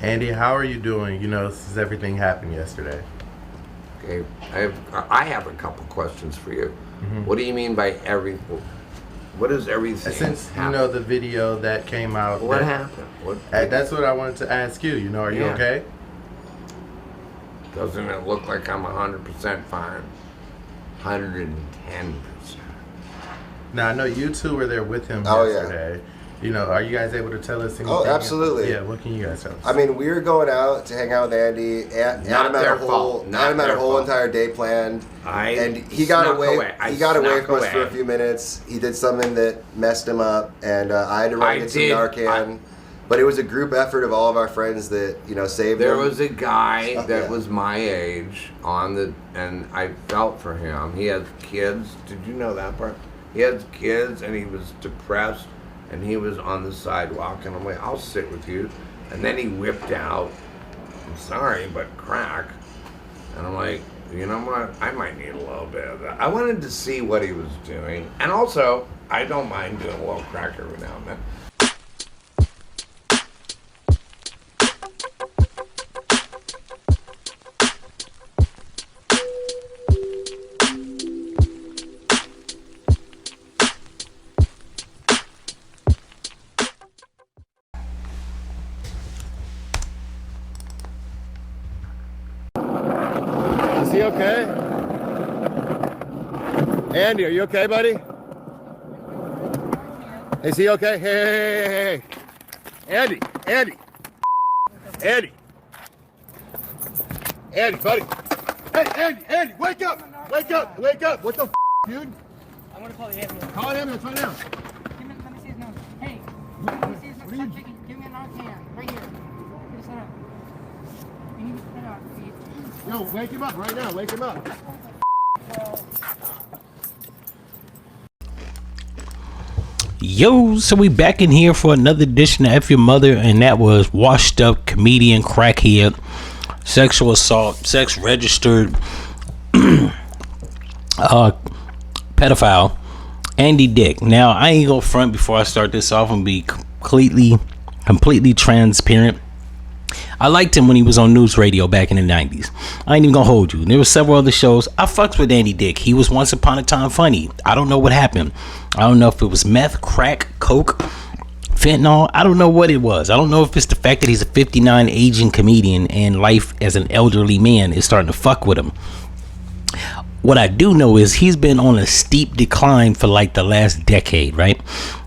Andy, how are you doing? Since everything happened yesterday. Okay, I have a couple questions for you. Mm-hmm. What do you mean by everything? What is everything? Since happen? the video that came out. What happened? That's what I wanted to ask you. Are you okay? Doesn't it look like I'm 100% fine? 110%. Now I know you two were there with him yesterday. Are you guys able to tell us anything? Oh, absolutely. Yeah, what can you guys tell us? I mean, we were going out to hang out with Andy. Adam had a whole entire day planned, and he got away. He got away from us for a few minutes. He did something that messed him up, and I had to run get some Narcan. But it was a group effort of all of our friends that saved him. There was a guy that was my age and I felt for him. He has kids. Did you know that part? He has kids, and he was depressed. And he was on the sidewalk, and I'm like, I'll sit with you. And then he whipped out, I'm sorry, but crack. And I'm like, you know what? I might need a little bit of that. I wanted to see what he was doing. And also, I don't mind doing a little crack every now and then. Is he okay? Andy, are you okay, buddy? Is he okay? Hey. Andy. Andy, buddy. Hey, Andy, wake up. What the f***, dude? I'm gonna call the ambulance. Call an ambulance right now. Let me see his nose. Hey, let me see his nose. Stop shaking. Give me a Narcan. Right here. Get his head up. You need to put it out. Yo, wake him up right now. Wake him up. Yo, so we back in here for another edition of F-ya-Motha, and that was washed up comedian, crackhead, sexual assault, sex registered pedophile, Andy Dick. Now, I ain't gonna front before I start this off and be completely transparent. I liked him when he was on news radio back in the 90s. I ain't even gonna hold you. There were several other shows. I fucked with Andy Dick. He was once upon a time funny. I don't know what happened. I don't know if it was meth, crack, coke, fentanyl. I don't know what it was. I don't know if it's the fact that he's a 59 aging comedian and life as an elderly man is starting to fuck with him. What I do know is he's been on a steep decline for like the last decade, right?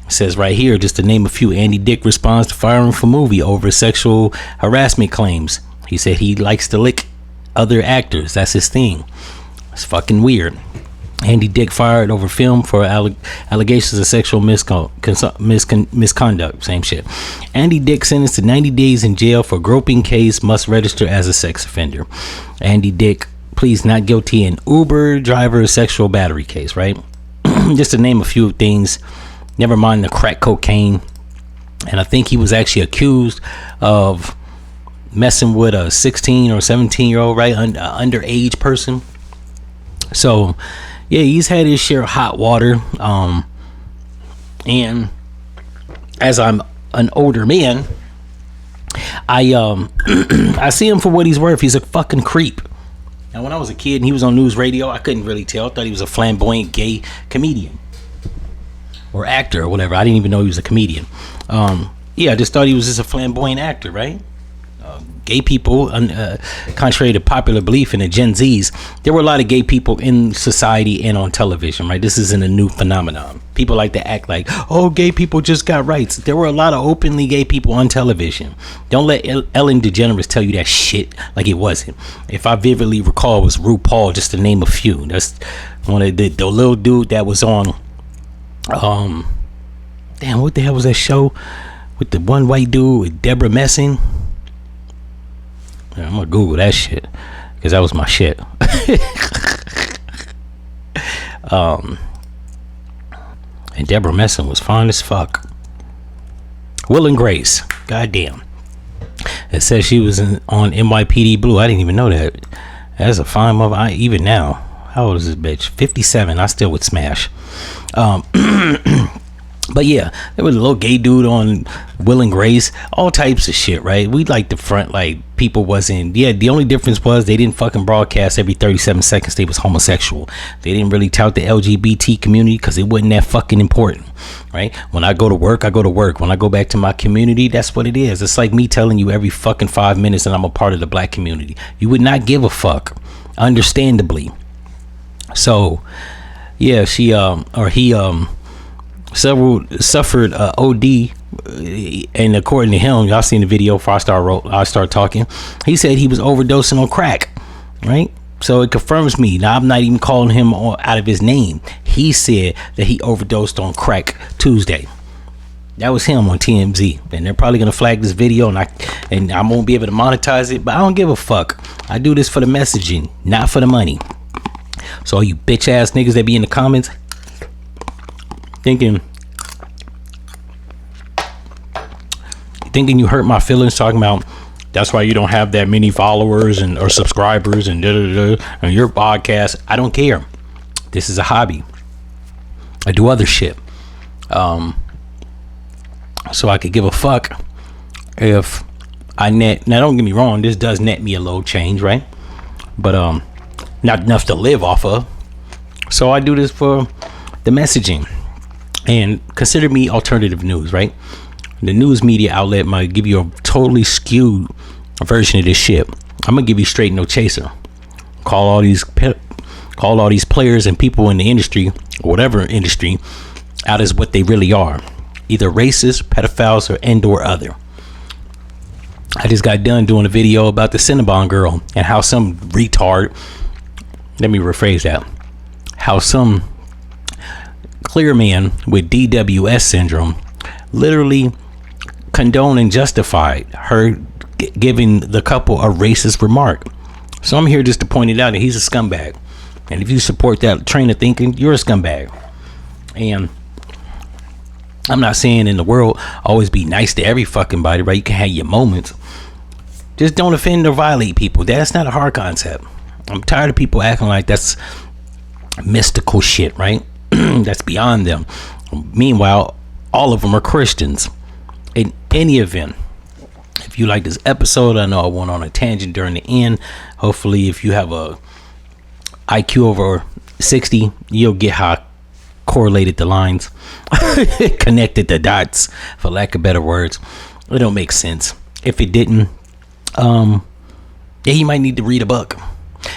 It says right here, just to name a few, Andy Dick responds to firing from movie over sexual harassment claims. He said he likes to lick other actors. That's his thing. It's fucking weird. Andy Dick fired over film for allegations of sexual misconduct. Same shit. Andy Dick sentenced to 90 days in jail for groping case, must register as a sex offender. Andy Dick pleads not guilty in Uber driver sexual battery case, right? Just to name a few things. Never mind the crack cocaine. And I think he was actually accused of messing with a 16 or 17-year-old, right? Underage person. So, yeah, he's had his share of hot water. And as I'm an older man, I I see him for what he's worth. He's a fucking creep. Now, when I was a kid and he was on news radio, I couldn't really tell. I thought he was a flamboyant gay comedian or actor or whatever. I didn't even know he was a comedian. I just thought he was just a flamboyant actor, right? Gay people, contrary to popular belief in the Gen Zs, there were a lot of gay people in society and on television, right? This isn't a new phenomenon. People like to act like, oh, gay people just got rights. There were a lot of openly gay people on television. Don't let Ellen DeGeneres tell you that shit like it wasn't. If I vividly recall, it was RuPaul, just to name a few. That's one of the little dude that was on, damn, what the hell was that show with the one white dude with Deborah Messing? I'm gonna Google that shit because that was my shit. And Deborah Messing was fine as fuck. Will and Grace, goddamn. It says she was on NYPD Blue. I didn't even know that. That's a fine mother. Even now, how old is this bitch? 57. I still would smash. But yeah, there was a little gay dude on Will and Grace, all types of shit, right? We like the front, like people wasn't. Yeah, the only difference was they didn't fucking broadcast every 37 seconds they was homosexual. They didn't really tout the LGBT community because it wasn't that fucking important, right? When I go to work, I go to work. When I go back to my community, that's what it is. It's like me telling you every fucking 5 minutes that I'm a part of the black community. You would not give a fuck, understandably. So yeah, she he suffered OD, and according to him, y'all seen the video before I start talking. He said he was overdosing on crack, right? So it confirms me. Now I'm not even calling him out of his name. He said that he overdosed on crack Tuesday. That was him on TMZ, and they're probably gonna flag this video, and I won't be able to monetize it. But I don't give a fuck. I do this for the messaging, not for the money. So all you bitch ass niggas that be in the comments thinking you hurt my feelings, talking about that's why you don't have that many followers and or subscribers and and your podcast. I don't care. This is a hobby. I do other shit. So I could give a fuck if I net. Now don't get me wrong, this does net me a little change, right? But not enough to live off of. So I do this for the messaging. And consider me alternative news, right? The news media outlet might give you a totally skewed version of this shit. I'm gonna give you straight no chaser. Call all these players and people in the industry, or whatever industry, out as what they really are, either racist, pedophiles, or other. I just got done doing a video about the Cinnabon girl and how some retard. Let me rephrase that. How some clear man with DWS syndrome literally condoned and justified her giving the couple a racist remark. So I'm here just to point it out that he's a scumbag, and if you support that train of thinking, you're a scumbag. And I'm not saying in the world always be nice to every fucking body, right? You can have your moments, just don't offend or violate people. That's not a hard concept. I'm tired of people acting like that's mystical shit, right? That's beyond them. Meanwhile, all of them are Christians. In any event, if you like this episode, I know I went on a tangent during the end. Hopefully, if you have a IQ over 60, you'll get how I correlated the lines, connected the dots, for lack of better words. It don't make sense. If it didn't, yeah, you might need to read a book.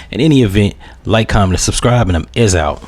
In any event, like, comment, and subscribe, and I'm out.